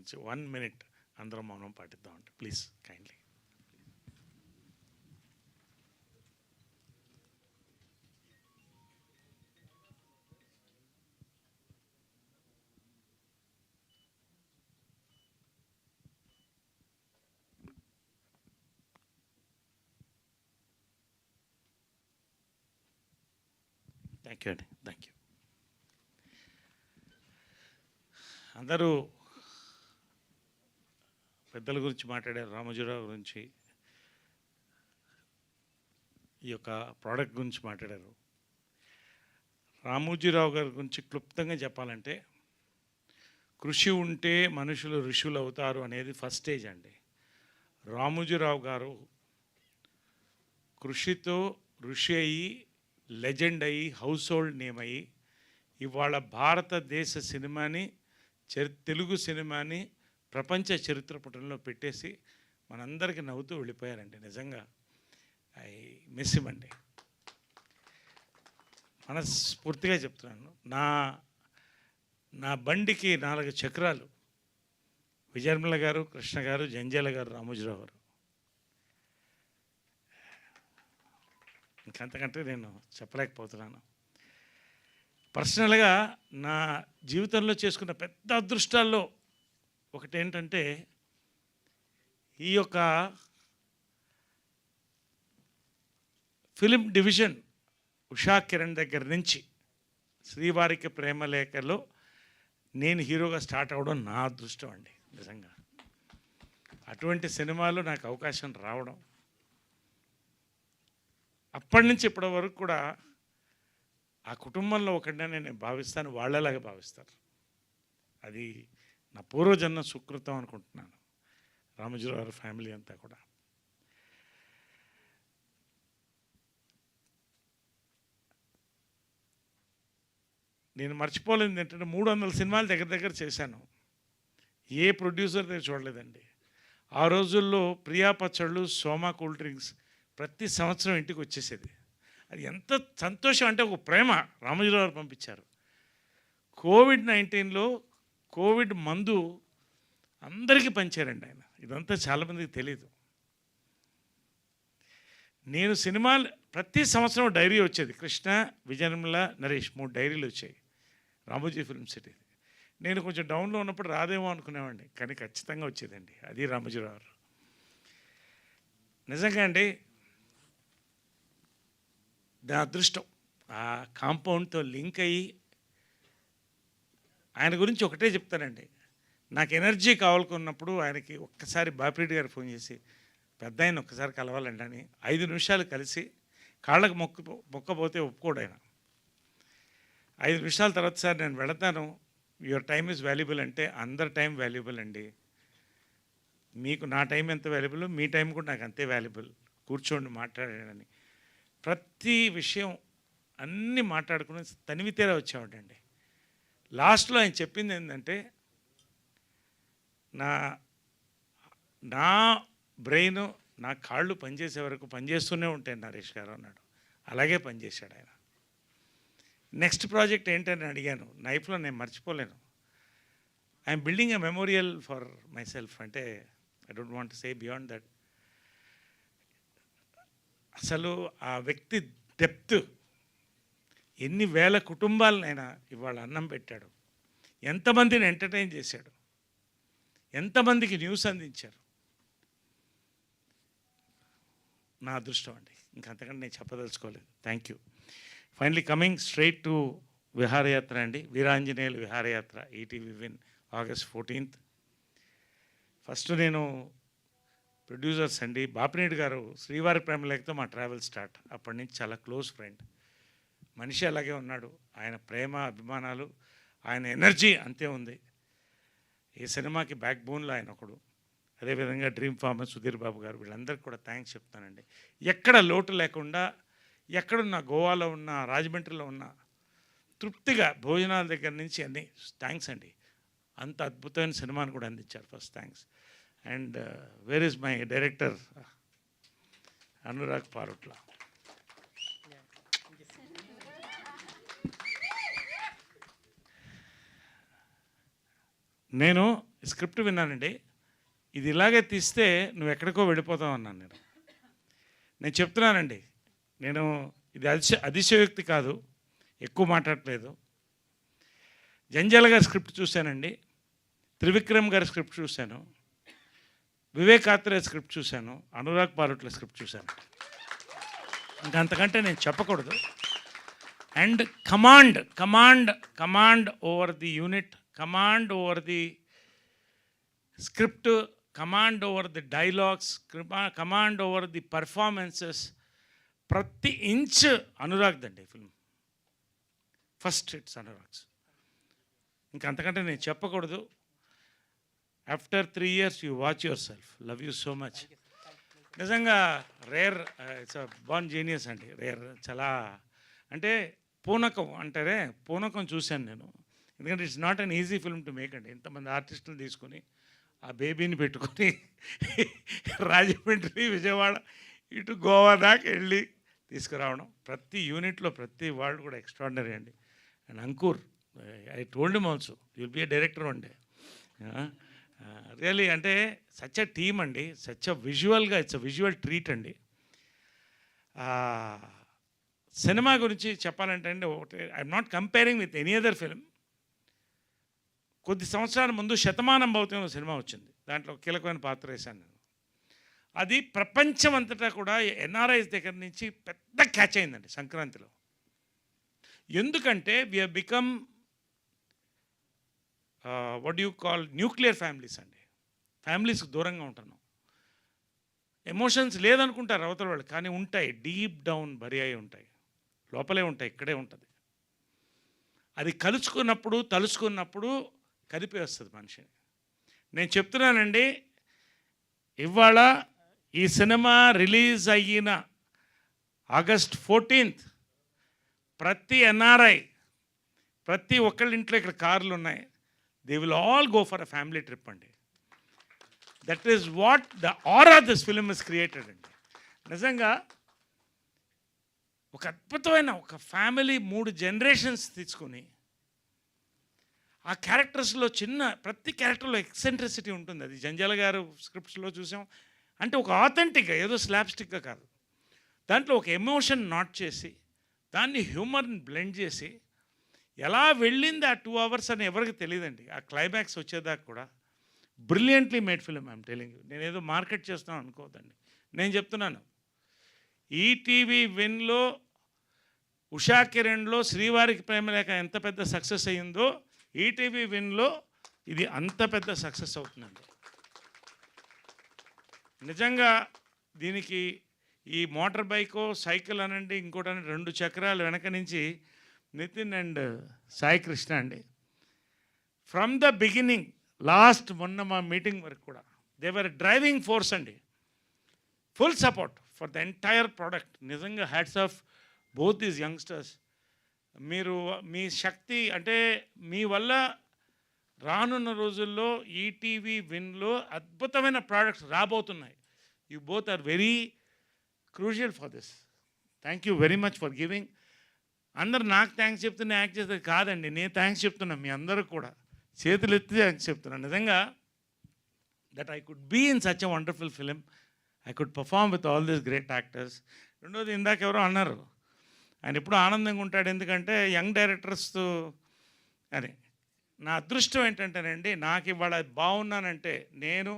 గురించి 1 minute అందరం మౌనం పాటిద్దామండి. Please kindly. థ్యాంక్ యూ అండి. Thank you. అందరూ పెద్దల గురించి మాట్లాడారు, రామోజీరావు గురించి, ఈ యొక్క ప్రోడక్ట్ గురించి మాట్లాడారు. రామోజీరావు గారి గురించి క్లుప్తంగా చెప్పాలంటే, కృషి ఉంటే మనుషులు ఋషులు అవుతారు అనేది ఫస్ట్ స్టేజ్ అండి. రామోజీరావు గారు కృషితో ఋషి అయ్యి, లెజెండ్ అయ్యి, హౌస్ హోల్డ్ నేమ్ అయ్యి, ఇవాళ భారతదేశ సినిమాని, తెలుగు సినిమాని ప్రపంచ చరిత్ర పుటంలో పెట్టేసి మనందరికీ నవ్వుతూ వెళ్ళిపోయారండి. నిజంగా ఐ మిస్ హిమ్ అండి. మనస్ఫూర్తిగా చెప్తున్నాను. నా బండికి 4 చక్రాలు విజయనిర్మల గారు, కృష్ణ గారు, జంజాల గారు, రామోజీరావు గారు. ఇంకంతకంటే నేను చెప్పలేకపోతున్నాను. పర్సనల్గా నా జీవితంలో చేసుకున్న పెద్ద అదృష్టాల్లో ఒకటి ఏంటంటే, ఈ యొక్క ఫిలిం డివిజన్ ఉషా కిరణ్ దగ్గర నుంచి శ్రీవారికి ప్రేమలేఖలో నేను హీరోగా స్టార్ట్ అవ్వడం నా అదృష్టం అండి. నిజంగా అటువంటి సినిమాలు నాకు అవకాశం రావడం, అప్పటి నుంచి ఇప్పటి వరకు కూడా ఆ కుటుంబంలో ఒకటిగా నేను భావిస్తాను, వాళ్ళలాగా భావిస్తారు. అది నా పూర్వజన్మ సుకృతం అనుకుంటున్నాను. రామోజీరావు గారి ఫ్యామిలీ అంతా కూడా. నేను మర్చిపోలేదు ఏంటంటే, 300 సినిమాలు దగ్గర చేశాను. ఏ ప్రొడ్యూసర్ దగ్గర చూడలేదండి. ఆ రోజుల్లో ప్రియా పచ్చళ్ళు, సోమా కూల్ డ్రింక్స్ ప్రతి సంవత్సరం ఇంటికి వచ్చేసేది. అది ఎంత సంతోషం అంటే, ఒక ప్రేమ రామోజీరావు గారు పంపించారు. కోవిడ్-19లో కోవిడ్ మందు అందరికీ పంచారండి ఆయన. ఇదంతా చాలామందికి తెలియదు. నేను సినిమాలు ప్రతి సంవత్సరం డైరీ వచ్చేది. కృష్ణ, విజయనిర్మల, నరేష్ 3 డైరీలు వచ్చాయి రామోజీ ఫిల్మ్ సిటీ. నేను కొంచెం డౌన్లో ఉన్నప్పుడు రాదేమో అనుకునేవాడిని, కానీ ఖచ్చితంగా వచ్చేదండి. అది రామోజీరావు గారు. నిజంగా అండి, నా అదృష్టం ఆ కాంపౌండ్తో లింక్ అయ్యి. ఆయన గురించి ఒకటే చెప్తానండి, నాకు ఎనర్జీ కావాలనుకున్నప్పుడు ఆయనకి ఒక్కసారి బాపిరెడ్డి గారు ఫోన్ చేసి, పెద్ద ఆయన ఒక్కసారి కలవాలండి అని 5 నిమిషాలు కలిసి, కాళ్ళకు మొక్కపోతే ఒప్పుకోడు ఆయన. 5 నిమిషాల తర్వాత, సార్ నేను వెళతాను, యువర్ టైం ఈజ్ వాల్యుబుల్ అంటే, అందరి టైం వాల్యుబుల్ అండి, మీకు నా టైం ఎంత వాల్యుబుల్, మీ టైం కూడా నాకు అంతే వాల్యుబుల్, కూర్చోండి మాట్లాడానని ప్రతి విషయం అన్నీ మాట్లాడుకుని తనివి తీరా వచ్చామండి. లాస్ట్లో ఆయన చెప్పింది ఏంటంటే, నా బ్రెయిన్, నా కాళ్ళు పనిచేసే వరకు పనిచేస్తూనే ఉంటాయి నరేష్ గారు అన్నాడు. అలాగే పనిచేశాడు ఆయన. నెక్స్ట్ ప్రాజెక్ట్ ఏంటని అడిగాను. లైఫ్లో నేను మర్చిపోలేను. I'm building a memorial for myself. అంటే I don't want to say beyond that. అసలు ఆ వ్యక్తి డెప్త్, ఎన్ని వేల కుటుంబాలనైనా ఇవాళ అన్నం పెట్టాడు, ఎంతమందిని ఎంటర్టైన్ చేశాడు, ఎంతమందికి న్యూస్ అందించారు. నా అదృష్టం అండి. ఇంకంతకంటే నేను చెప్పదలుచుకోలేదు. Thank you. Finally coming straight to Viharayatra అండి. Veeranjaneyulu Viharayatra ETV Win August 14th. First నేను ప్రొడ్యూసర్స్ అండి, బాపినేడు గారు శ్రీవారి ప్రేమలేఖతో మా ట్రావెల్ స్టార్ట్. అప్పటి నుంచి చాలా క్లోజ్ ఫ్రెండ్. మనిషి అలాగే ఉన్నాడు. ఆయన ప్రేమ, అభిమానాలు, ఆయన ఎనర్జీ అంతే ఉంది. ఈ సినిమాకి బ్యాక్ బోన్లో ఆయన ఒకడు. అదేవిధంగా డ్రీమ్ ఫార్మర్ సుధీర్ బాబు గారు, వీళ్ళందరికీ కూడా థ్యాంక్స్ చెప్తానండి. ఎక్కడ లోటు లేకుండా, ఎక్కడున్నా, గోవాలో ఉన్నా, రాజమండ్రిలో ఉన్నా, తృప్తిగా భోజనాల దగ్గర నుంచి అన్నీ థ్యాంక్స్ అండి. అంత అద్భుతమైన సినిమాని కూడా అందించారు. First thanks. And where is my director Anurag Parutla. నేను స్క్రిప్ట్ విన్నానండి. ఇది ఇలాగే తీస్తే నువ్వు ఎక్కడికో వెళ్ళిపోతావు అన్నాను నేను చెప్తున్నానండి. నేను ఇది అతిశయోక్తి కాదు, ఎక్కువ మాట్లాడట్లేదు. జంజాల గారి స్క్రిప్ట్ చూశానండి, త్రివిక్రమ్ గారి స్క్రిప్ట్ చూశాను, వివేక్ ఆత్రేయ స్క్రిప్ట్ చూశాను, అనురాగ్ పారుట్ల స్క్రిప్ట్ చూశాను. ఇంకా అంతకంటే నేను చెప్పకూడదు. And command over the unit, command over the script, command over the dialogues, command over the performances, ప్రతి ఇంచ్ అనురాగ్దండి ఫిల్మ్. First it's Anurag's. ఇంకా అంతకంటే నేను చెప్పకూడదు. After 3 years you watch yourself. Love you so much. నిజంగా rare, it's born genius అండి. Rare, చాలా అంటే పూనకం అంటారే, పూనకం చూశాను నేను. ఎందుకంటే it's not an easy film to make అండి. ఇంతమంది ఆర్టిస్టులు తీసుకొని ఆ బేబీని పెట్టుకొని రాజమండ్రి, విజయవాడ, ఇటు గోవా దాకా వెళ్ళి తీసుకురావడం, ప్రతి యూనిట్లో ప్రతి వాళ్ళు కూడా ఎక్స్ట్రాడినరీ అండి. And Ankur, I told him also you'll be a director one day. Really అంటే సచ్ అ టీమ్ అండి, సచ్ అ విజువల్గా ఇట్స్ అ విజువల్ ట్రీట్ అండి. సినిమా గురించి చెప్పాలంటే అండి, ఒకటి I'm not comparing with any other film. కొద్ది సంవత్సరాల ముందు శతమానం భౌతికం సినిమా వచ్చింది, దాంట్లో కీలకమైన పాత్ర వేశాను నేను. అది ప్రపంచం అంతటా కూడా ఎన్ఆర్ఐస్ దగ్గర నుంచి పెద్ద క్యాచ్ అయిందండి సంక్రాంతిలో. ఎందుకంటే we have become what you call nuclear families అండి. ఫ్యామిలీస్కి దూరంగా ఉంటున్నాం. ఎమోషన్స్ లేదనుకుంటారు అవతల వాళ్ళు, కానీ ఉంటాయి, డీప్ డౌన్ బరి అయి ఉంటాయి, లోపలే ఉంటాయి, ఇక్కడే ఉంటుంది. అది తలుచుకున్నప్పుడు కదిపి వస్తుంది మనిషిని. నేను చెప్తున్నానండి, ఇవాళ ఈ సినిమా రిలీజ్ అయిన August 14th ప్రతి ఎన్ఆర్ఐ, ప్రతి ఒక్కళ్ళ ఇంట్లో ఇక్కడ కార్లు ఉన్నాయి, they will all go for a family trip అండి. That is what the aura this film is created అండి. నిజంగా ఒక అద్భుతమైన ఒక ఫ్యామిలీ, 3 generations తీసుకుని ఆ క్యారెక్టర్స్లో ప్రతి క్యారెక్టర్లో ఎక్సెంట్రిసిటీ ఉంటుంది. అది జంజాల గారు స్క్రిప్ట్స్లో చూసాం. అంటే ఒక ఆథెంటిక్గా, ఏదో స్లాప్స్టిక్గా కాదు, దాంట్లో ఒక ఎమోషన్ నాట్ చేసి దాన్ని హ్యూమర్ని బ్లెండ్ చేసి ఎలా వెళ్ళింది ఆ 2 hours అని ఎవరికి తెలియదండి. ఆ క్లైమాక్స్ వచ్చేదాకా కూడా brilliantly made film. I'm telling you. నేను ఏదో మార్కెట్ చేస్తున్నాను అనుకోవద్దండి, నేను చెప్తున్నాను. ఈటీవీ విన్లో, ఉషా కిరణ్లో శ్రీవారికి ప్రేమలేఖ ఎంత పెద్ద సక్సెస్ అయ్యిందో, ఈటీవీ విన్లో ఇది అంత పెద్ద సక్సెస్ అవుతుందండి. నిజంగా దీనికి ఈ మోటార్ బైకో, సైకిల్ అనండి, ఇంకోటని 2 చక్రాలు వెనక నుంచి నితిన్ అండ్ సాయి కృష్ణ అండి. ఫ్రమ్ ద బిగినింగ్, లాస్ట్ మొన్న మా మీటింగ్ వరకు కూడా దే వర్ డ్రైవింగ్ ఫోర్స్ అండి. Full support for the entire product. నిజంగా hats off both these youngsters. మీరు మీ శక్తి అంటే మీ వల్ల రానున్న రోజుల్లో ఈటీవీ విన్లో అద్భుతమైన ప్రోడక్ట్స్ రాబోతున్నాయి. You both are very crucial for this. Thank you very much for giving. అందరు నాకు థ్యాంక్స్ చెప్తున్నా, యాక్ట్ చేస్తే కాదండి, నేను థ్యాంక్స్ చెప్తున్నా మీ అందరూ కూడా, చేతులు ఎత్తి థ్యాంక్స్ చెప్తున్నాను. నిజంగా that I could be in such a wonderful film, I could perform with all these great actors. రెండోది, ఇందాక ఎవరో అన్నారు ఆయన ఎప్పుడు ఆనందంగా ఉంటాడు ఎందుకంటే యంగ్ డైరెక్టర్స్తో అని. నా అదృష్టం ఏంటంటేనండి, నాకు ఇవాళ బాగున్నానంటే, నేను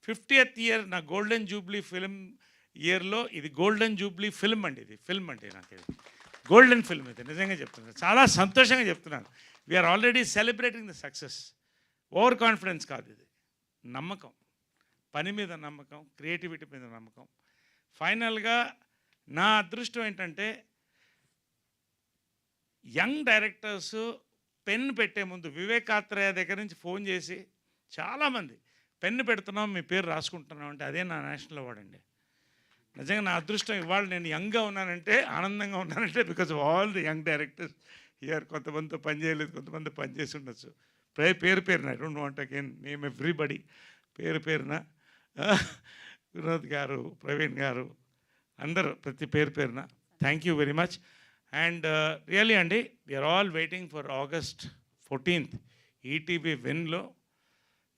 50th year నా గోల్డెన్ జూబ్లీ ఫిల్మ్ ఇయర్లో, ఇది గోల్డెన్ జూబ్లీ ఫిల్మ్ అండి, ఇది ఫిల్మ్ అండి, నాకు ఇది గోల్డెన్ ఫిల్మ్. ఇది నిజంగా చెప్తున్నాను, చాలా సంతోషంగా చెప్తున్నాను. We are already celebrating the success. Over confidence కాదు, ఇది నమ్మకం, పని మీద నమ్మకం, క్రియేటివిటీ మీద నమ్మకం. ఫైనల్గా నా అదృష్టం ఏంటంటే, యంగ్ డైరెక్టర్స్ పెన్ను పెట్టే ముందు వివేక్ ఆత్రేయ దగ్గర నుంచి ఫోన్ చేసి చాలామంది పెన్ను పెడుతున్నాం, మీ పేరు రాసుకుంటున్నాం అంటే అదే నా నేషనల్ అవార్డ్ అండి. నిజంగా నా అదృష్టం ఇవాళ నేను యంగ్గా ఉన్నానంటే, ఆనందంగా ఉన్నానంటే because of all the young directors here. కొంతమందితో పని చేయలేదు, కొంతమంది పని చేసి ఉండొచ్చు. పేరున I don't want again name everybody, పేరున వినోద్ గారు, ప్రవీణ్ గారు, అందరూ ప్రతి పేరున thank you very much. And really అండి, we're all waiting for August 14th ETV విన్లో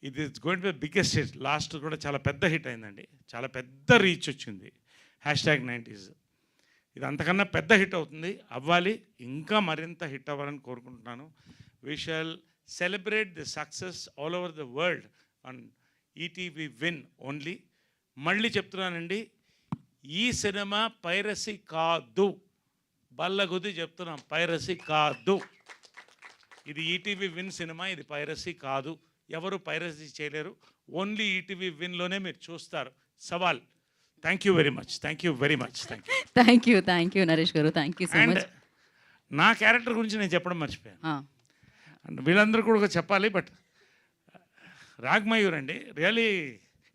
ఇది it's going to be biggest hit. Last కూడా చాలా పెద్ద హిట్ అయిందండి, చాలా పెద్ద రీచ్ వచ్చింది. #90s ఇది అంతకన్నా పెద్ద హిట్ అవుతుంది, అవ్వాలి, ఇంకా మరింత హిట్ అవ్వాలని కోరుకుంటున్నాను. We shall celebrate the success all over the world on ETV win only. మళ్ళీ చెప్తున్నానండి, ఈ సినిమా పైరసీ కాదు, బల్లగుద్ది చెప్తున్నాం, పైరసీ కాదు. ఇది ఈటీవీ విన్ సినిమా, ఇది పైరసీ కాదు. ఎవరు పైరసీ చేయలేరు, ఓన్లీ ఈటీవీ విన్లోనే మీరు చూస్తారు. సవాల్. Thank you very much, thank you very much, thank you Naresh గారు, thank you so and much. నా క్యారెక్టర్ గురించి నేను చెప్పడం మర్చిపోయాను. అండ్ వీళ్ళందరూ కూడా చెప్పాలి, బట్ రాగ్మయూర్ అండి, really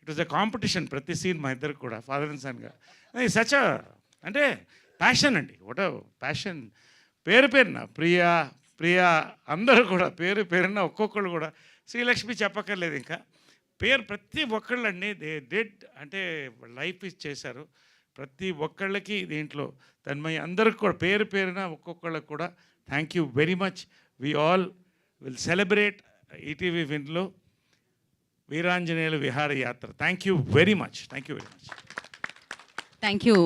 it was a competition. ప్రతి సీన్ మా ఇద్దరికి కూడా ఫాదర్ అండ్ సన్గా సచ్ అంటే ప్యాషన్ అండి, వాట్ ప్యాషన్. పేరున ప్రియా అందరూ కూడా పేరున ఒక్కొక్కళ్ళు కూడా, శ్రీలక్ష్మి చెప్పక్కర్లేదు ఇంకా, పేరు ప్రతి ఒక్కళ్ళండి దే డెడ్ అంటే లైఫ్ ఇచ్చేశారు ప్రతి ఒక్కళ్ళకి దీంట్లో. తన్మయ్య అందరికి కూడా పేరున ఒక్కొక్కళ్ళకి కూడా thank you very much. We all will celebrate ETV విన్లో Veeranjaneyulu Viharayatra. Thank you very much, thank you very much. Thank you